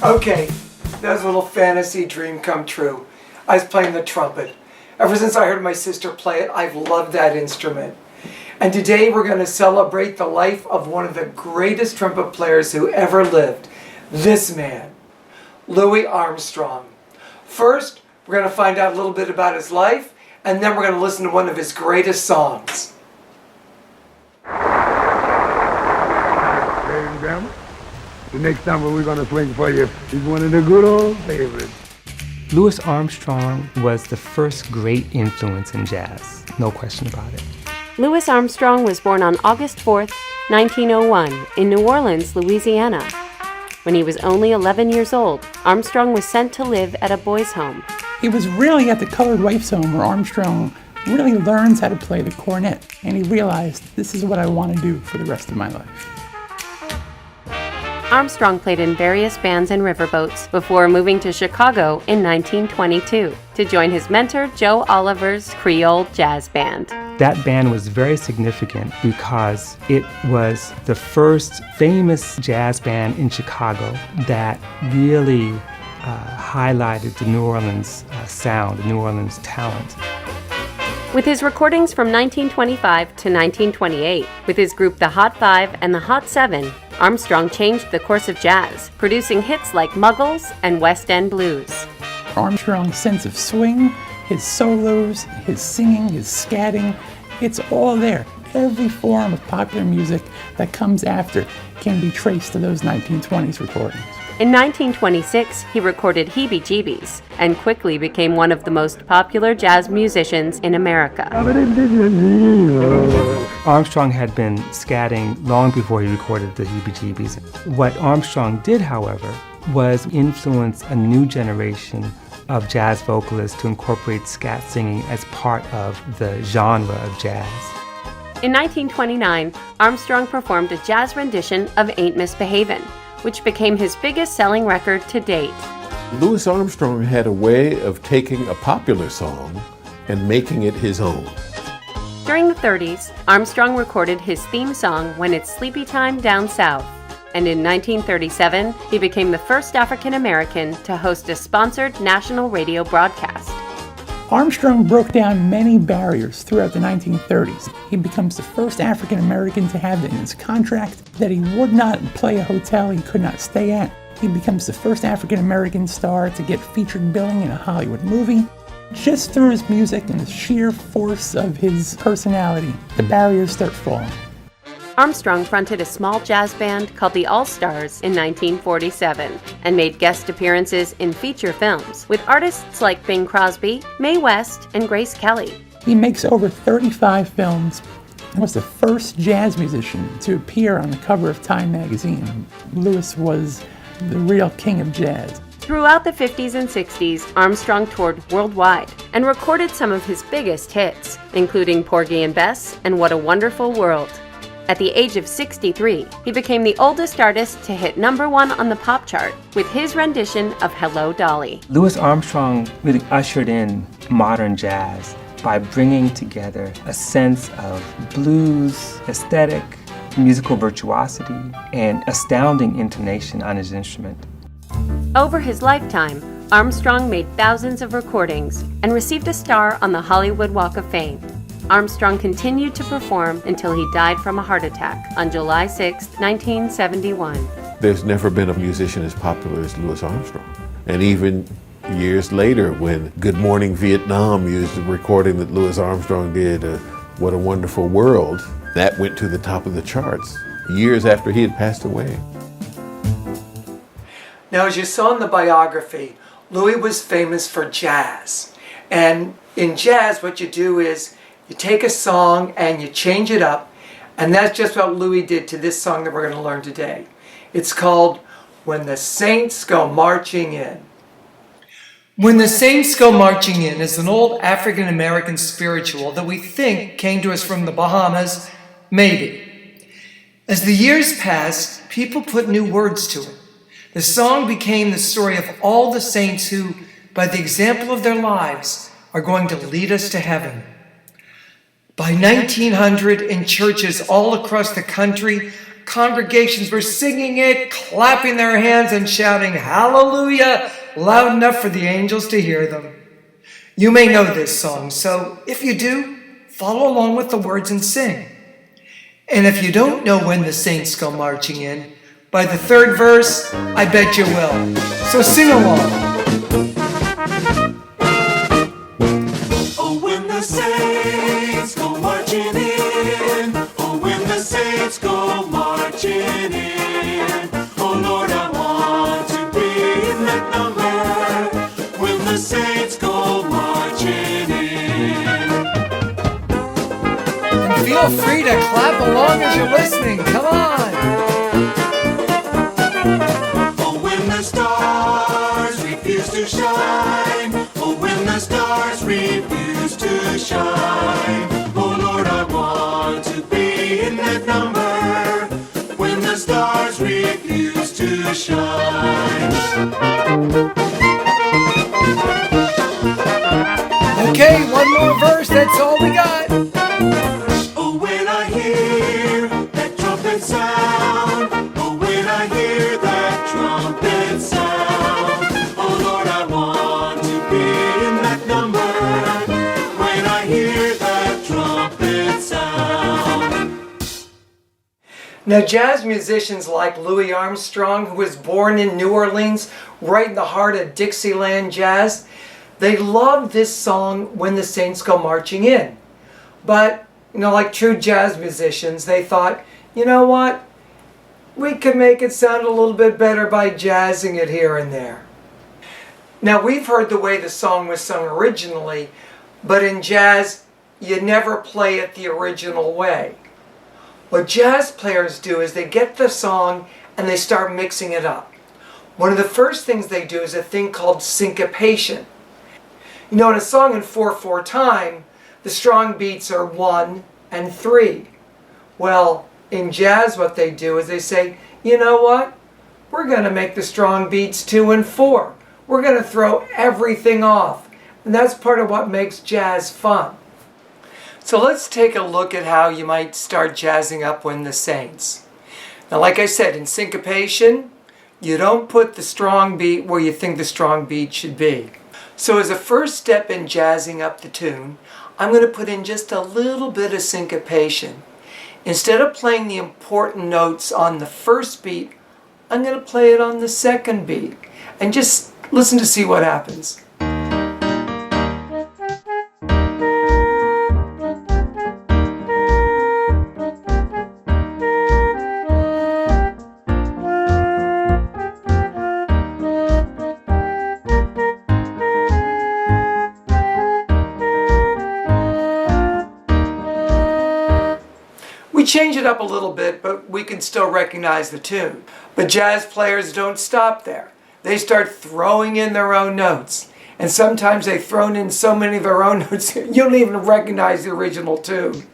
Okay, that was a little fantasy dream come true. I was playing the trumpet. Ever since I heard my sister play it, I've loved that instrument. And today we're going to celebrate the life of one of the greatest trumpet players who ever lived. This man, Louis Armstrong. First, we're going to find out a little bit about his life, and then we're going to listen to one of his greatest songs. Ladies and gentlemen, the next number we're going to swing for you is one of the good old favorites. Louis Armstrong was the first great influence in jazz, no question about it. Louis Armstrong was born on August 4th, 1901, in New Orleans, Louisiana. When he was only 11 years old, Armstrong was sent to live at a boys' home. It was really at the Colored Wife's Home where Armstrong really learns how to play the cornet, and he realized this is what I want to do for the rest of my life. Armstrong played in various bands and riverboats before moving to Chicago in 1922 to join his mentor Joe Oliver's Creole Jazz Band. That band was very significant because it was the first famous jazz band in Chicago that really highlighted the New Orleans sound, the New Orleans talent. With his recordings from 1925 to 1928, with his group The Hot Five and The Hot Seven, Armstrong changed the course of jazz, producing hits like Muggles and West End Blues. Armstrong's sense of swing, his solos, his singing, his scatting, it's all there. Every form of popular music that comes after can be traced to those 1920s recordings. In 1926, he recorded Heebie Jeebies and quickly became one of the most popular jazz musicians in America. Armstrong had been scatting long before he recorded the Heebie Jeebies. What Armstrong did, however, was influence a new generation of jazz vocalists to incorporate scat singing as part of the genre of jazz. In 1929, Armstrong performed a jazz rendition of Ain't Misbehavin', which became his biggest selling record to date. Louis Armstrong had a way of taking a popular song and making it his own. During the 30s, Armstrong recorded his theme song When It's Sleepy Time Down South. And in 1937, he became the first African American to host a sponsored national radio broadcast. Armstrong broke down many barriers throughout the 1930s. He becomes the first African American to have in his contract that he would not play a hotel he could not stay at. He becomes the first African American star to get featured billing in a Hollywood movie. Just through his music and the sheer force of his personality, the barriers start falling. Armstrong fronted a small jazz band called the All-Stars in 1947 and made guest appearances in feature films with artists like Bing Crosby, Mae West, and Grace Kelly. He makes over 35 films and was the first jazz musician to appear on the cover of Time magazine. Louis was the real king of jazz. Throughout the 50s and 60s, Armstrong toured worldwide and recorded some of his biggest hits, including Porgy and Bess and What a Wonderful World. At the age of 63, he became the oldest artist to hit #1 on the pop chart with his rendition of Hello, Dolly. Louis Armstrong really ushered in modern jazz by bringing together a sense of blues, aesthetic, musical virtuosity, and astounding intonation on his instrument. Over his lifetime, Armstrong made thousands of recordings and received a star on the Hollywood Walk of Fame. Armstrong continued to perform until he died from a heart attack on July 6, 1971. There's never been a musician as popular as Louis Armstrong. And even years later, when Good Morning Vietnam used a recording that Louis Armstrong did, What a Wonderful World, that went to the top of the charts years after he had passed away. Now, as you saw in the biography, Louis was famous for jazz. And in jazz, what you do is you take a song and you change it up, and that's just what Louis did to this song that we're going to learn today. It's called When the Saints Go Marching In. When the Saints Go Marching In is an old African American spiritual that we think came to us from the Bahamas, maybe. As the years passed, people put new words to it. The song became the story of all the saints who, by the example of their lives, are going to lead us to heaven. By 1900, in churches all across the country, congregations were singing it, clapping their hands and shouting hallelujah loud enough for the angels to hear them. You may know this song, so if you do, follow along with the words and sing. And if you don't know when the saints go marching in, by the third verse, I bet you will. So sing along. Oh, when the saints go marching in. Oh, when the saints go marching in. Oh, Lord, I want to be in that number. When the saints go marching in. And feel free to clap along as you're listening. Come on. Oh, when the stars refuse to shine. Oh, when the stars refuse to shine. Oh, Lord, I want to be in that number. When the stars refuse to shine. Okay, one more verse, that's all we got. Oh, when I hear that trumpet sound. Oh, when I hear that trumpet sound. Oh, Lord, I want to be in that number. When I hear that trumpet sound. Now, jazz musicians like Louis Armstrong, who was born in New Orleans, right in the heart of Dixieland jazz, they loved this song, When the Saints Go Marching In. But, like true jazz musicians, they thought, you know what? We could make it sound a little bit better by jazzing it here and there. Now, we've heard the way the song was sung originally, but in jazz, you never play it the original way. What jazz players do is they get the song and they start mixing it up. One of the first things they do is a thing called syncopation. In a song in 4/4 time, the strong beats are 1 and 3. Well, in jazz what they do is they say, you know what? We're going to make the strong beats 2 and 4. We're going to throw everything off. And that's part of what makes jazz fun. So let's take a look at how you might start jazzing up When the Saints. Now, like I said, in syncopation, you don't put the strong beat where you think the strong beat should be. So as a first step in jazzing up the tune, I'm going to put in just a little bit of syncopation. Instead of playing the important notes on the first beat, I'm going to play it on the second beat. And just listen to see what happens. We change it up a little bit, but we can still recognize the tune. But jazz players don't stop there. They start throwing in their own notes. And sometimes they've thrown in so many of their own notes, you don't even recognize the original tune.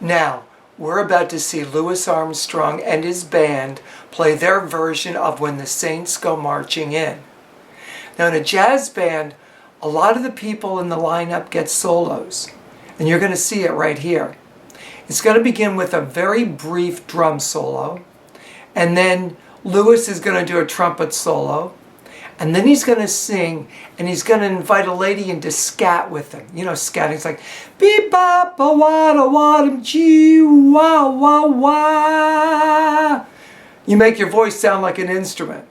Now, we're about to see Louis Armstrong and his band play their version of When the Saints Go Marching In. Now, in a jazz band, a lot of the people in the lineup get solos, and you're going to see it right here. It's going to begin with a very brief drum solo, and then Louis is going to do a trumpet solo, and then he's going to sing, and he's going to invite a lady in to scat with him. Scatting's like, beep bop a wada wada gee wah wah wah. You make your voice sound like an instrument.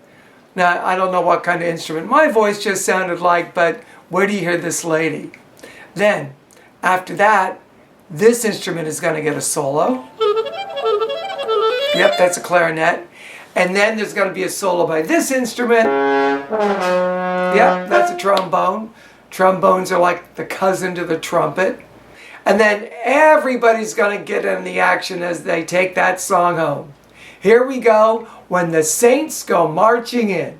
Now, I don't know what kind of instrument my voice just sounded like, but where do you hear this lady? Then, after that, this instrument is going to get a solo. Yep, that's a clarinet. And then there's going to be a solo by this instrument. Yep, that's a trombone. Trombones are like the cousin to the trumpet. And then everybody's going to get in the action as they take that song home. Here we go, When the Saints Go Marching In.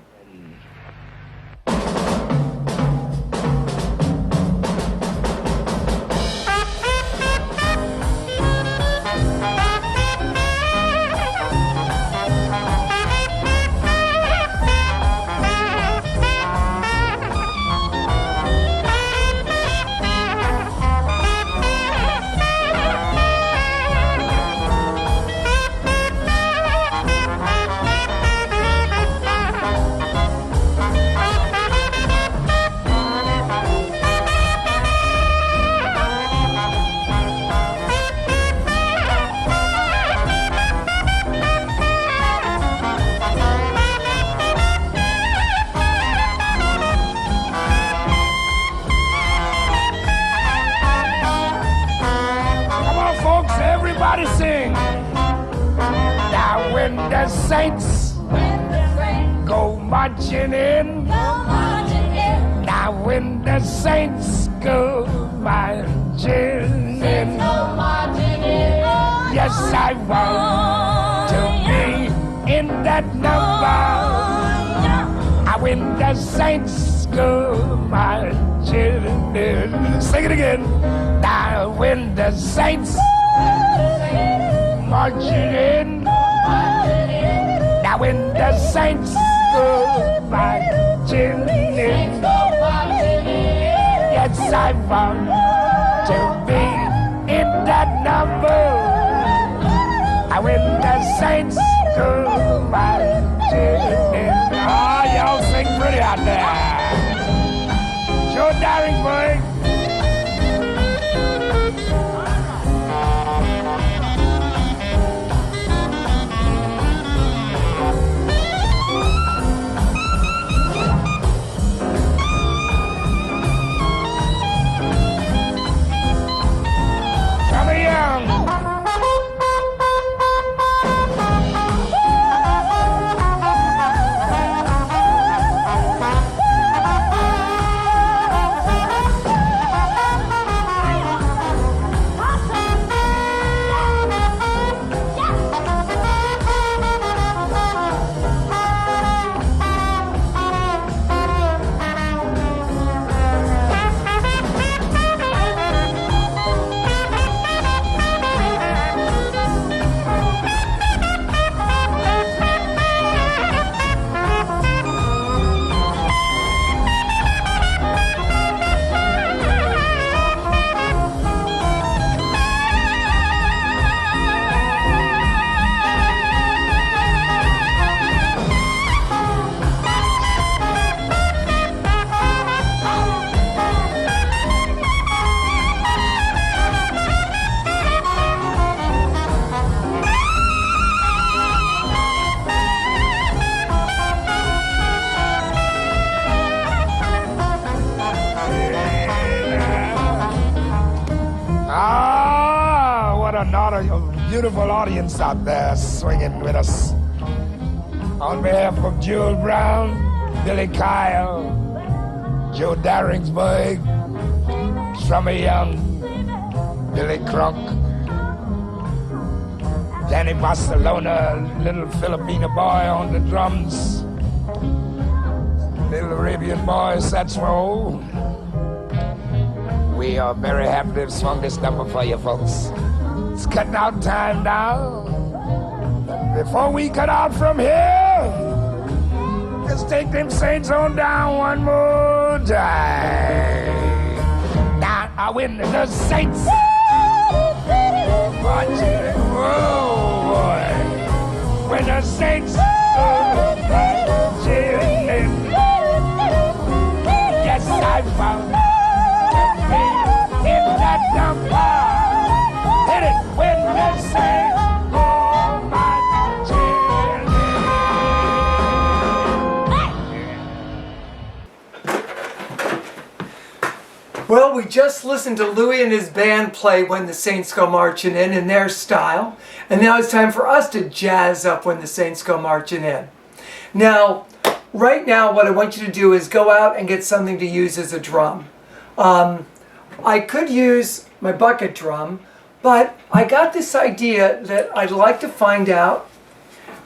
saints go marching in. Now when the saints go marching in, yes, I want to be in that number. When the saints go marching in. Sing it again. Now when the saints marching in. Now when the saints go marching in. Yes, I want to be in that number. When the saints go marching in. Oh, y'all sing pretty out there. Joe Daringburg. Beautiful audience out there swinging with us. On behalf of Jewel Brown, Billy Kyle, Joe Daringsburg, Strummer Young, Billy Crunk, Danny Barcelona, little Filipino boy on the drums, little Arabian boy saxophone. We are very happy to have swung this number for you folks. It's cutting out time now. Before we cut out from here, let's take them saints on down one more time. Now I win the saints. Marching, whoa, boy. When the saints marching in. Yes, I found me in that number. Hit it when the saints go marching in. Well, we just listened to Louis and his band play When the Saints Go Marching in their style. And now it's time for us to jazz up When the Saints Go Marching in. Now, right now, what I want you to do is go out and get something to use as a drum. I could use my bucket drum, but I got this idea that I'd like to find out,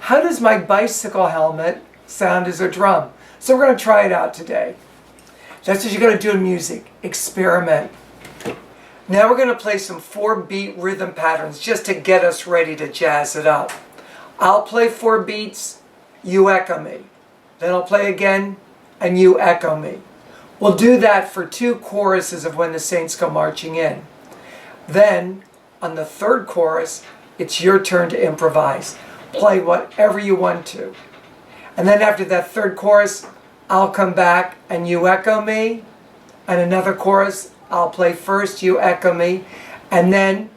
how does my bicycle helmet sound as a drum? So we're going to try it out today. That's what you got to do in music. Experiment. Now we're going to play some 4-beat rhythm patterns just to get us ready to jazz it up. I'll play 4 beats, you echo me. Then I'll play again, and you echo me. We'll do that for 2 choruses of When the Saints Go Marching in. Then, on the 3rd chorus, it's your turn to improvise. Play whatever you want to. And then after that 3rd chorus, I'll come back and you echo me. And another chorus, I'll play first, you echo me. And then,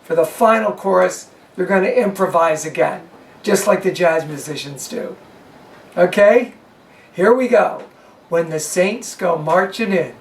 for the final chorus, you're going to improvise again, just like the jazz musicians do. Okay? Here we go. When the Saints Go Marching in.